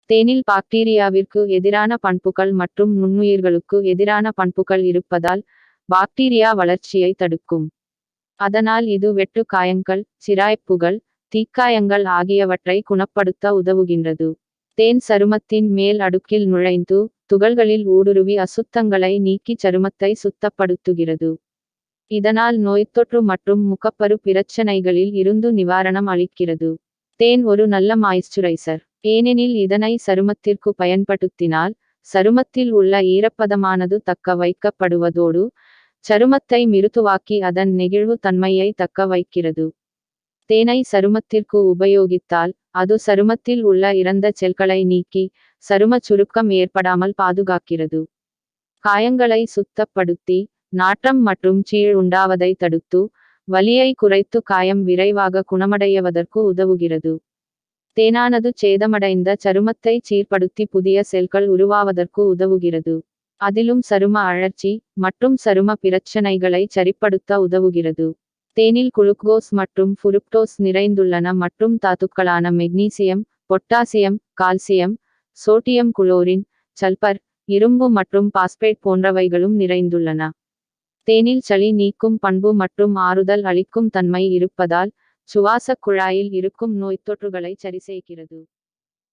தேனில் பாக்டீரியாவிற்கு எதிரான பண்புகள் மற்றும் நுண்ணுயிர்களுக்கு எதிரான பண்புகள் இருப்பதால் பாக்டீரியா வளர்ச்சியை தடுக்கும். அதனால் இது வெட்டு காயங்கள், சிராய்ப்புகள், தீக்காயங்கள் ஆகியவற்றை குணப்படுத்த உதவுகின்றது. தேன் சருமத்தின் மேல் அடுக்கில் நுழைந்து துகள்களில் ஊடுருவி அசுத்தங்களை நீக்கி சருமத்தை சுத்தப்படுத்துகிறது. இதனால் நோய்த்தொற்று மற்றும் முகப்பரு பிரச்சனைகளில் இருந்து நிவாரணம் அளிக்கிறது. தேன் ஒரு நல்ல மாய்ஸ்சுரைசர். ஏனெனில் இதனை சருமத்திற்கு பயன்படுத்தினால் சருமத்தில் உள்ள ஈரப்பதமானது தக்க வைக்கப்படுவதோடு சருமத்தை மிருதுவாக்கி அதன் நெகிழ்வு தன்மையை தக்க வைக்கிறது. தேனை சருமத்திற்கு உபயோகித்தால் அது சருமத்தில் உள்ள இறந்த செல்களை நீக்கி சரும சுருக்கம் ஏற்படாமல் பாதுகாக்கிறது. காயங்களை சுத்தப்படுத்தி நாற்றம் மற்றும் சீழ் உண்டாவதை தடுத்து வலியை குறைத்து காயம் விரைவாக குணமடைவதற்கு உதவுகிறது. தேனானது சேதமடைந்த சருமத்தை சீர்படுத்தி புதிய செல்கள் உருவாவதற்கு உதவுகிறது. அதிலும் சரும அழற்சி மற்றும் சரும பிரச்சனைகளை சரிப்படுத்த உதவுகிறது. தேனில் குளுக்கோஸ் மற்றும் புருக்டோஸ் நிறைந்துள்ளன மற்றும் தாதுக்களான magnesium, potassium, calcium, sodium chlorine, sulphur, இரும்பு மற்றும் பாஸ்பேட் போன்றவைகளும் நிறைந்துள்ளன. தேனில் சளி நீக்கும் பண்பு மற்றும் ஆறுதல் அளிக்கும் தன்மை இருப்பதால் சுவாசக் குழாயில் இருக்கும் நோய்த்தொற்றுகளை சரிசெய்கிறது.